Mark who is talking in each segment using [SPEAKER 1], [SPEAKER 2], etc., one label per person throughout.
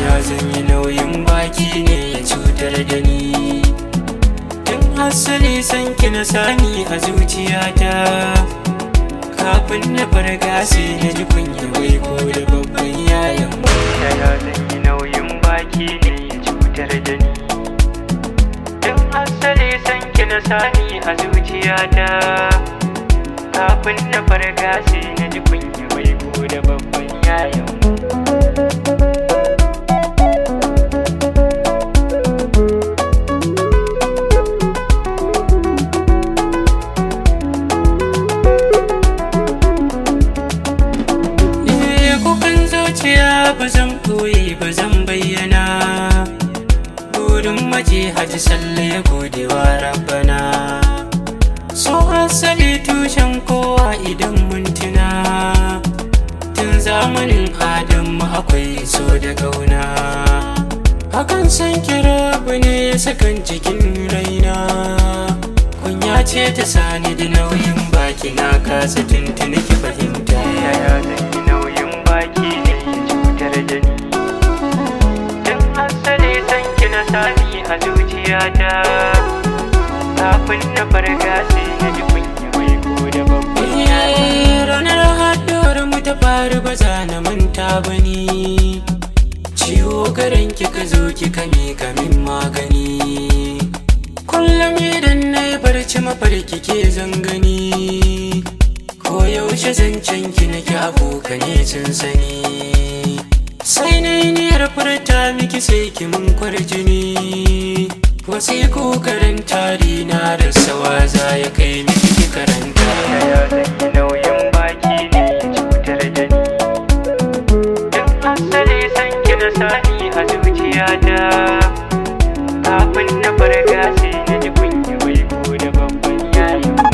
[SPEAKER 1] Ya zanyi nauyin baki ne ya cutar da ni. Tun asali san ki na sani a zuciyata. Kafin na farga sai na ji kunya wai ko da babban yayan mu. Ya zanyi nauyin baki ne ya cutar da ni. Tun asali san ki na sani a zuciyata. Kafin na farga sai na ji kunya wai ko da babban yayan mu. Ba zan koyi ba zan bayyana. Burin maje haji sallah ya gode wa rabbana. So asali tushen kowa idan mun tuna. Tun zamanin Adamu akwai so da kauna. Hakan san kira ne ya sakan cikin raina. Kunya ce ta sani da nauyin baki na kasa tuntuni ki fahimta. Yaya zan yi nauyin baki ne da ni. Tun asali san ki na sani a zuciyata. Kafin na farga sai na ji kunya wai ko da babban yayi. Ranar haɗuwar mu ta faru ba za na manta ba ni. Ciwo garin ki ka zo ki kame kamin magani. Kullum idan na yi barci mafarki ke zangani. Ko yaushe zancen ki nake abokane sun sani. Sai na yi niyyar furta miki sai ki mun kwarjini. Wasiƙu karanta na da sawa za ya kai miki ki karanta. Ya zanyi nauyin baki ne ya cutar da ni. Tun asali san ki na sani a zuciyata. Kafin na farga sai na ji kunya wai ko da babban yayin mu.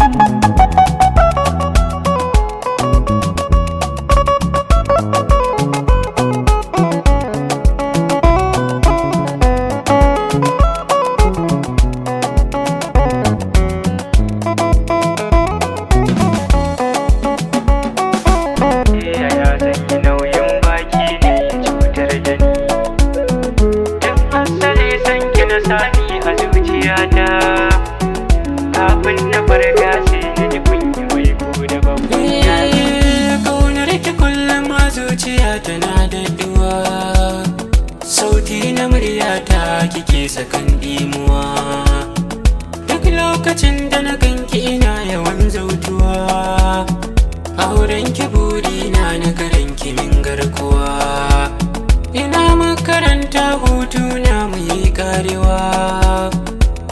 [SPEAKER 1] Sani a zuciyata. Kafin na farga sai na ji kunya wai ko da babban yayi. Kaunar ki kullum a zuciyata na daɗuwa. Sauti na muryata kike sakan dimuwa. Duk lokacin da na ganki ina yawan zautuwa. Auren ki burina na garin ki min garkuwa. Ina makaranta hutu na mu yi karewa.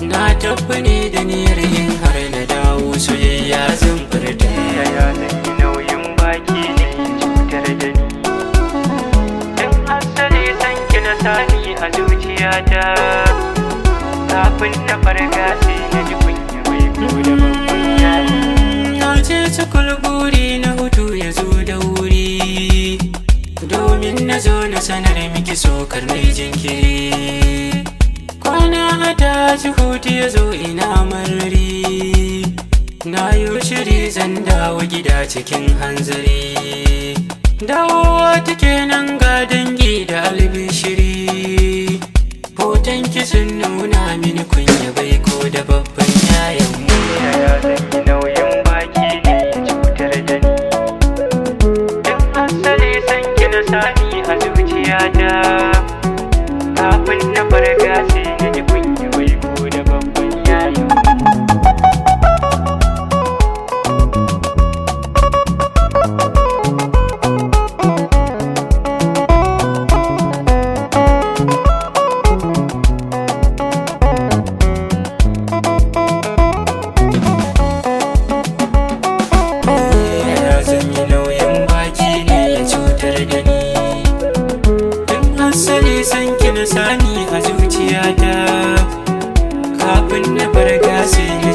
[SPEAKER 1] Na tabba ne da niyyar yin har na dawo soyayya zan furta. Yaya zanyi nauyin baki ne ya cutar da ni. Tun asali san ki na sani a zuciyata. Kafin na farga sai na ji kunya wai ko da babban yayi. Na ce cikul buri na hutu ya zo da wuri. Domin na zo na sanar miki sokar mai jinkiri. Kwana a daji hutu ya zo ina marari. Na yi shiri zan dawo gida cikin hanzari. Dawowa take nan ga dangi da albishiri. Hoton ki sun nuna mini kunya bai ko da babban yayan mu. Yaya zanyi nauyin baki ne ya cutar da ni. Sani a zuciyata. Kafin na farga sai na ji kunya wai ko da babban yayin mu. Ya zanyi nauyin baki ne ya cutar da ni. San ki na sani a zuciyata. Kafin na farga sai na